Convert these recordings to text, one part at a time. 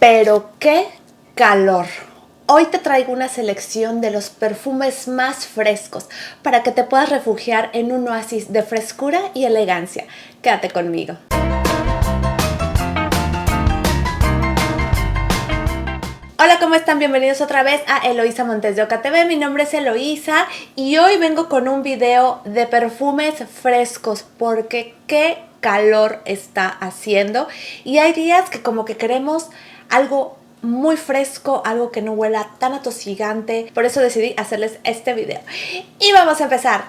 Pero qué calor. Hoy te traigo una selección de los perfumes más frescos para que te puedas refugiar en un oasis de frescura y elegancia. Quédate conmigo. Hola, ¿cómo están? Bienvenidos otra vez a Eloisa Montes de Oca TV. Mi nombre es Eloisa y hoy vengo con un video de perfumes frescos porque qué calor está haciendo y hay días que como que queremos algo muy fresco, algo que no huela tan atosigante. Por eso decidí hacerles este video. Y vamos a empezar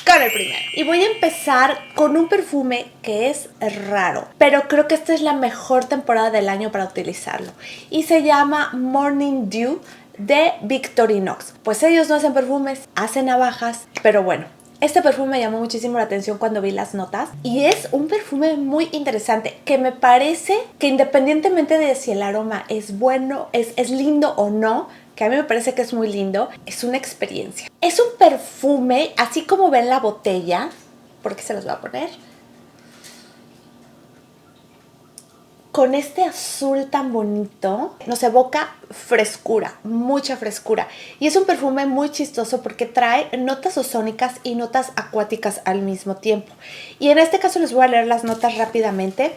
con el primero. Y voy a empezar con un perfume que es raro, pero creo que esta es la mejor temporada del año para utilizarlo. Y se llama Morning Dew de Victorinox. Pues ellos no hacen perfumes, hacen navajas, pero bueno. Este perfume me llamó muchísimo la atención cuando vi las notas y es un perfume muy interesante que me parece que independientemente de si el aroma es bueno, es lindo o no, que a mí me parece que es muy lindo, es una experiencia. Es un perfume, así como ven la botella, porque se los voy a poner, con este azul tan bonito, nos evoca frescura, mucha frescura. Y es un perfume muy chistoso porque trae notas ozónicas y notas acuáticas al mismo tiempo. Y en este caso les voy a leer las notas rápidamente.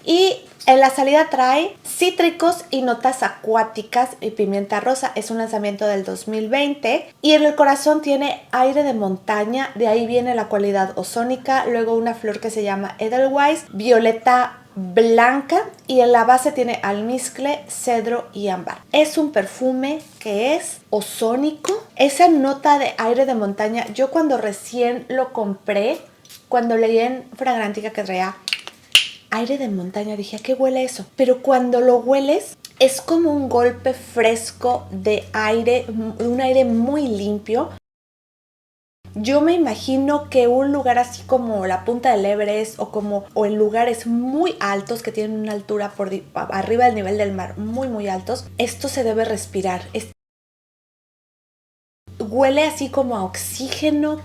Y en la salida trae cítricos y notas acuáticas y pimienta rosa. Es un lanzamiento del 2020. Y en el corazón tiene aire de montaña. De ahí viene la cualidad ozónica. Luego una flor que se llama Edelweiss, violeta blanca, y en la base tiene almizcle, cedro y ámbar. Es un perfume que es ozónico. Esa nota de aire de montaña, yo cuando recién lo compré, cuando leí en Fragrantica que traía aire de montaña, dije, ¿a qué huele eso? Pero cuando lo hueles, es como un golpe fresco de aire, un aire muy limpio. Yo me imagino que un lugar así como la punta del Everest o en lugares muy altos que tienen una altura por arriba del nivel del mar, muy altos, esto se debe respirar. Huele así como a oxígeno,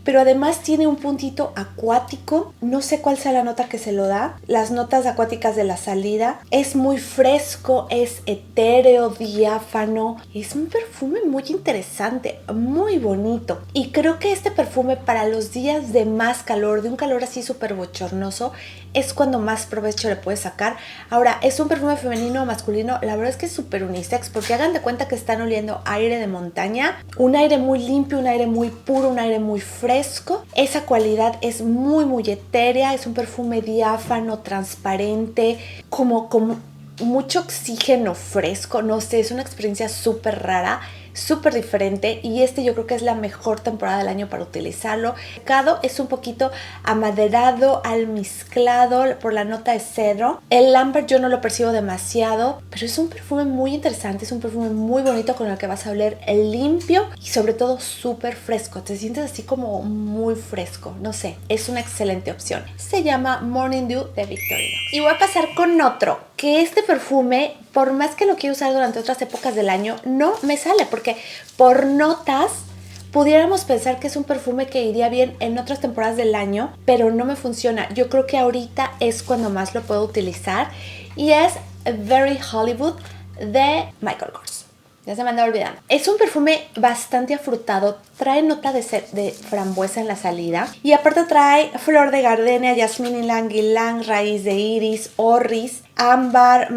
pero además tiene un puntito acuático. No sé cuál sea la nota que se lo da. Las notas acuáticas de la salida. Es muy fresco, es etéreo, diáfano. Es un perfume muy interesante, muy bonito. Y creo que este perfume para los días de más calor, de un calor así súper bochornoso, es cuando más provecho le puedes sacar. Ahora, ¿es un perfume femenino o masculino? La verdad es que es súper unisex porque hagan de cuenta que están oliendo aire de montaña. Un aire muy limpio, un aire muy puro, un aire muy fresco. Esa cualidad es muy etérea. Es un perfume diáfano, transparente, como mucho oxígeno fresco. No sé, es una experiencia súper rara, súper diferente, y yo creo que es la mejor temporada del año para utilizarlo. El mercado es un poquito amaderado, almizclado por la nota de cedro. El ámbar yo no lo percibo demasiado, pero es un perfume muy interesante, es un perfume muy bonito con el que vas a oler limpio y sobre todo súper fresco. Te sientes así como muy fresco, no sé, es una excelente opción. Se llama Morning Dew de Victorinox. Y voy a pasar con otro, que este perfume, por más que lo quiero usar durante otras épocas del año, no me sale porque por notas pudiéramos pensar que es un perfume que iría bien en otras temporadas del año, pero no me funciona. Yo creo que ahorita es cuando más lo puedo utilizar y es Very Hollywood de Michael Kors. Ya se me andaba olvidando. Es un perfume bastante afrutado, trae nota de frambuesa en la salida y aparte trae flor de gardenia, jazmín ylang ylang, raíz de iris, orris, ámbar,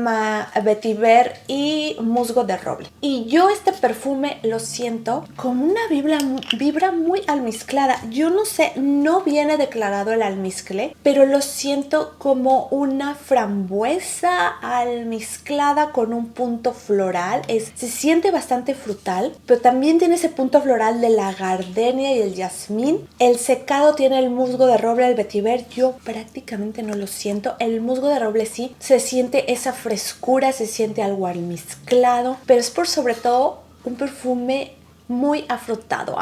vetiver y musgo de roble. Y yo este perfume lo siento como una vibra muy almizclada. Yo no sé, no viene declarado el almizcle, pero lo siento como una frambuesa almizclada con un punto floral. Se siente bastante frutal, pero también tiene ese punto floral de la gardenia y el jazmín. El secado tiene el musgo de roble, el vetiver. Yo prácticamente no lo siento. El musgo de roble sí, se siente esa frescura, se siente algo almizclado, pero es por sobre todo un perfume muy afrutado,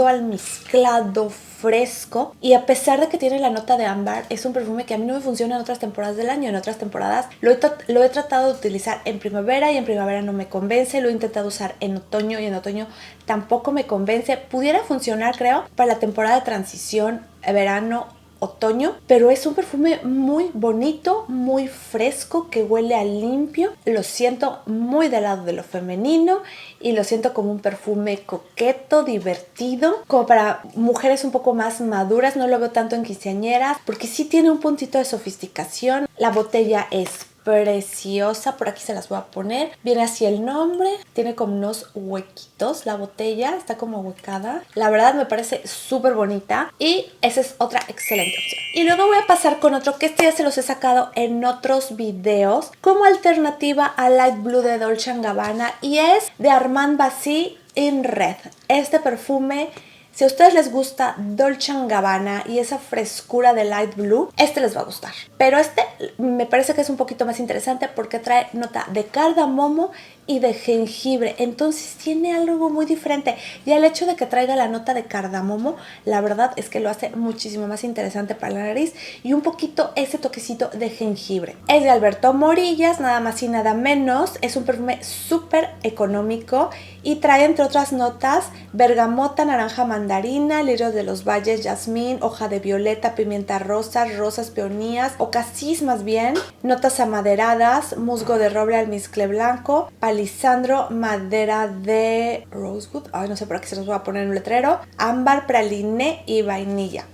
almizclado, fresco, y a pesar de que tiene la nota de ámbar, es un perfume que a mí no me funciona en otras temporadas del año. En otras temporadas lo he tratado de utilizar en primavera y en primavera no me convence, lo he intentado usar en otoño y en otoño tampoco me convence. Pudiera funcionar, creo, para la temporada de transición, verano otoño, pero es un perfume muy bonito, muy fresco, que huele a limpio. Lo siento muy del lado de lo femenino y lo siento como un perfume coqueto, divertido, como para mujeres un poco más maduras. No lo veo tanto en quinceañeras porque sí tiene un puntito de sofisticación. La botella es preciosa, por aquí se las voy a poner. Viene así el nombre, tiene como unos huequitos la botella, está como huecada. La verdad me parece súper bonita y esa es otra excelente opción. Y luego voy a pasar con otro que este ya se los he sacado en otros videos como alternativa a Light Blue de Dolce & Gabbana y es de Armand Basi in Red. Este perfume, si a ustedes les gusta Dolce & Gabbana y esa frescura de Light Blue, este les va a gustar. Pero este me parece que es un poquito más interesante porque trae nota de cardamomo y de jengibre. Entonces tiene algo muy diferente. Y el hecho de que traiga la nota de cardamomo, la verdad es que lo hace muchísimo más interesante para la nariz. Y un poquito ese toquecito de jengibre. Es de Alberto Morillas, nada más y nada menos. Es un perfume súper económico y trae entre otras notas bergamota, naranja mandarina, lirios de los valles, jazmín, hoja de violeta, pimienta rosa, rosas peonías o casis más bien, notas amaderadas, musgo de roble, almizcle blanco, palisandro, madera de rosewood, no sé por aquí se los voy a poner en un letrero, ámbar, praliné y vainilla.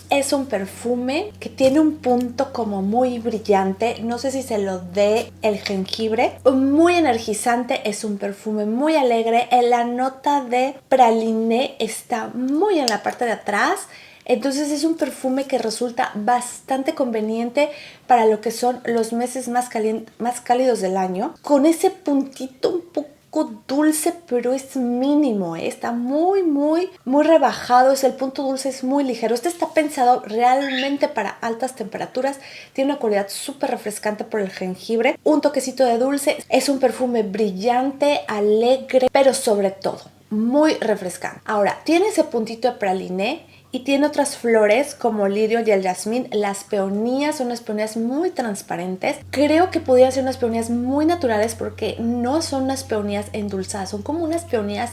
Es un perfume que tiene un punto como muy brillante, no sé si se lo dé el jengibre, muy energizante, es un perfume muy alegre, la nota de praliné está muy en la parte de atrás. Entonces es un perfume que resulta bastante conveniente para lo que son los meses más cálidos del año, con ese puntito un poco dulce, pero es mínimo, está muy rebajado. El punto dulce es muy ligero. Este está pensado realmente para altas temperaturas, tiene una cualidad súper refrescante por el jengibre, un toquecito de dulce. Es un perfume brillante, alegre, pero sobre todo muy refrescante. Ahora, tiene ese puntito de praliné y tiene otras flores como el lirio y el jazmín. Las peonías son unas peonías muy transparentes. Creo que podrían ser unas peonías muy naturales porque no son unas peonías endulzadas, son como unas peonías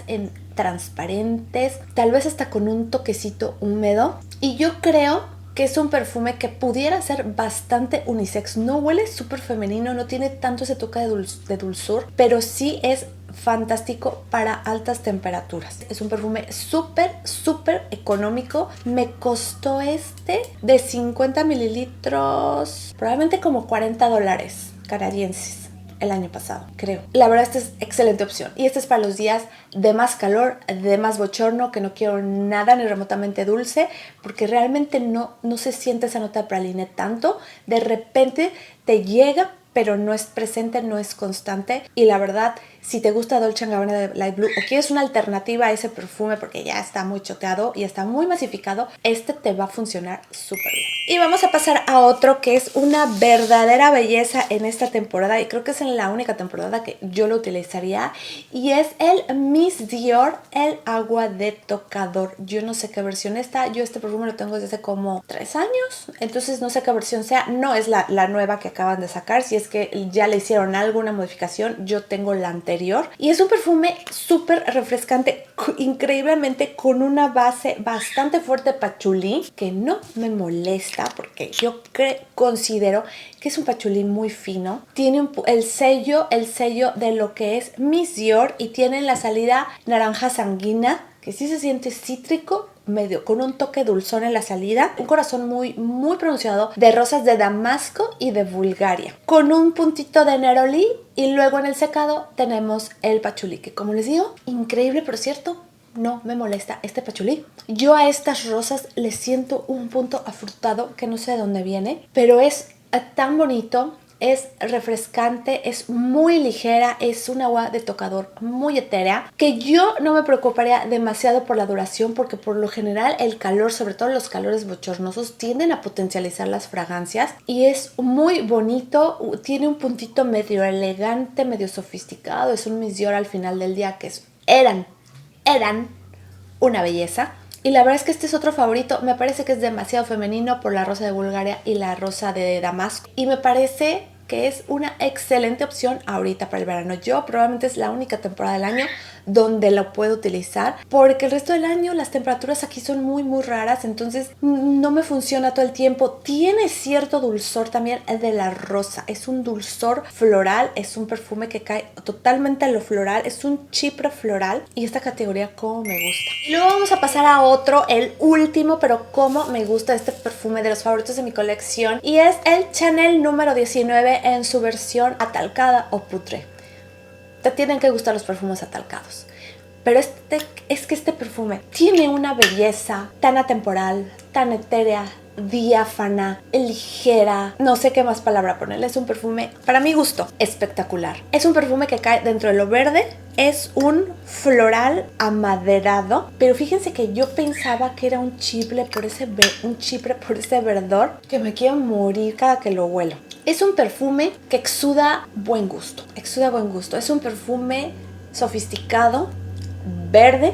transparentes, tal vez hasta con un toquecito húmedo. Y yo creo que es un perfume que pudiera ser bastante unisex. No huele súper femenino, no tiene tanto ese toque de dulzor, pero sí es fantástico para altas temperaturas. Es un perfume súper económico. Me costó de 50 mililitros, probablemente como $40 canadienses el año pasado, creo. La verdad, esta es excelente opción. Y este es para los días de más calor, de más bochorno, que no quiero nada ni remotamente dulce, porque realmente no se siente esa nota de praline tanto. De repente te llega, pero no es presente, no es constante. Y la verdad, si te gusta Dolce & Gabbana de Light Blue o quieres una alternativa a ese perfume porque ya está muy choteado y está muy masificado, este te va a funcionar súper bien. Y vamos a pasar a otro que es una verdadera belleza en esta temporada, y creo que es en la única temporada que yo lo utilizaría, y es el Miss Dior, el agua de tocador. Yo no sé qué versión está, yo este perfume lo tengo desde hace como 3 años, entonces no sé qué versión sea. No es la nueva que acaban de sacar, si es que ya le hicieron alguna modificación. Yo tengo la anterior y es un perfume súper refrescante, increíblemente con una base bastante fuerte de pachulí, que no me molesta porque yo considero que es un pachulí muy fino. Tiene el sello de lo que es Miss Dior y tiene en la salida naranja sanguina, que sí se siente cítrico, medio con un toque dulzón en la salida, un corazón muy pronunciado de rosas de Damasco y de Bulgaria, con un puntito de neroli, y luego en el secado tenemos el pachulí, que como les digo, increíble, pero cierto, no me molesta este pachulí. Yo a estas rosas les siento un punto afrutado que no sé de dónde viene, pero es tan bonito. Es refrescante, es muy ligera, es un agua de tocador muy etérea, que yo no me preocuparía demasiado por la duración, porque por lo general el calor, sobre todo los calores bochornosos, tienden a potencializar las fragancias, y es muy bonito. Tiene un puntito medio elegante, medio sofisticado. Es un Miss Dior al final del día que eran una belleza. Y la verdad es que este es otro favorito. Me parece que es demasiado femenino por la rosa de Bulgaria y la rosa de Damasco. Y me parece que es una excelente opción ahorita para el verano. Yo probablemente es la única temporada del año donde lo puedo utilizar, porque el resto del año las temperaturas aquí son muy raras, entonces no me funciona todo el tiempo. Tiene cierto dulzor también de la rosa, es un dulzor floral, es un perfume que cae totalmente a lo floral, es un chipre floral y esta categoría como me gusta. Y luego vamos a pasar a otro, el último, pero como me gusta este perfume, de los favoritos de mi colección, y es el Chanel número 19 en su versión atalcada o putre. Te tienen que gustar los perfumes atalcados, pero es que este perfume tiene una belleza tan atemporal, tan etérea, diáfana, ligera, no sé qué más palabra ponerle. Es un perfume, para mi gusto, espectacular. Es un perfume que cae dentro de lo verde, es un floral amaderado, pero fíjense que yo pensaba que era un chipre por ese verdor que me quiero morir cada que lo huelo. Es un perfume que exuda buen gusto, es un perfume sofisticado, verde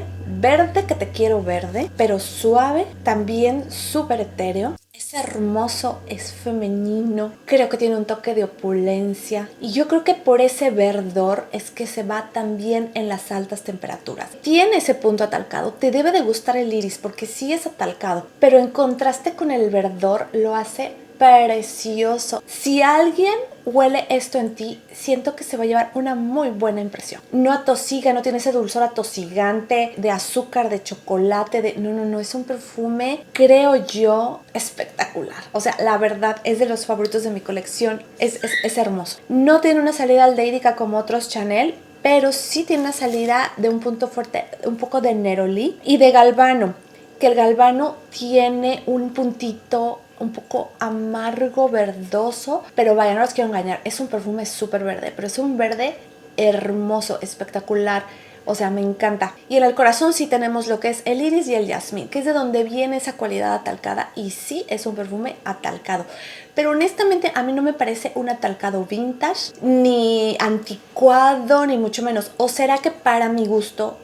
que te quiero verde, pero suave, también súper etéreo. Es hermoso, es femenino, creo que tiene un toque de opulencia y yo creo que por ese verdor es que se va también en las altas temperaturas. Tiene ese punto atalcado, te debe de gustar el iris porque sí es atalcado, pero en contraste con el verdor lo hace precioso. Si alguien huele esto en ti, siento que se va a llevar una muy buena impresión. No atosiga, no tiene ese dulzor atosigante de azúcar, de chocolate, no, es un perfume, creo yo, espectacular. O sea, la verdad es de los favoritos de mi colección, es hermoso. No tiene una salida aldehídica como otros Chanel, pero sí tiene una salida de un punto fuerte, un poco de nerolí y de galvano, que el galvano tiene un puntito un poco amargo, verdoso, pero vaya, no los quiero engañar, es un perfume súper verde, pero es un verde hermoso, espectacular, o sea, me encanta. Y en el corazón sí tenemos lo que es el iris y el jazmín, que es de donde viene esa cualidad atalcada, y sí es un perfume atalcado, pero honestamente a mí no me parece un atalcado vintage, ni anticuado, ni mucho menos. O será que para mi gusto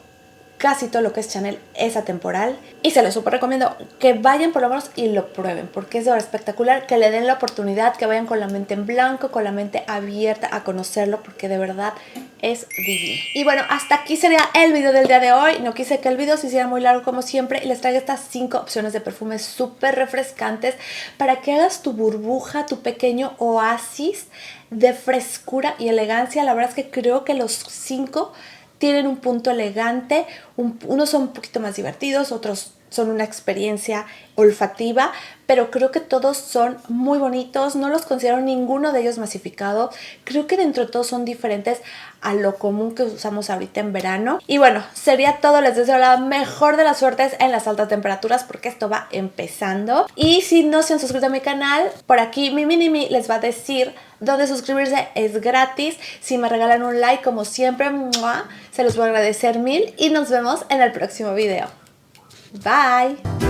casi todo lo que es Chanel es atemporal y se los súper recomiendo que vayan por lo menos y lo prueben porque es de verdad espectacular, que le den la oportunidad, que vayan con la mente en blanco, con la mente abierta a conocerlo porque de verdad es divino. Y bueno, hasta aquí sería el video del día de hoy. No quise que el video se hiciera muy largo como siempre y les traigo estas 5 opciones de perfumes súper refrescantes para que hagas tu burbuja, tu pequeño oasis de frescura y elegancia. La verdad es que creo que los 5 tienen un punto elegante, unos son un poquito más divertidos, otros son una experiencia olfativa, pero creo que todos son muy bonitos, no los considero ninguno de ellos masificado, creo que dentro de todos son diferentes a lo común que usamos ahorita en verano. Y bueno, sería todo, les deseo la mejor de las suertes en las altas temperaturas porque esto va empezando. Y si no se han suscrito a mi canal, por aquí mi mini-me les va a decir dónde suscribirse, es gratis. Si me regalan un like como siempre, ¡mua!, se los voy a agradecer mil y nos vemos en el próximo video. Bye.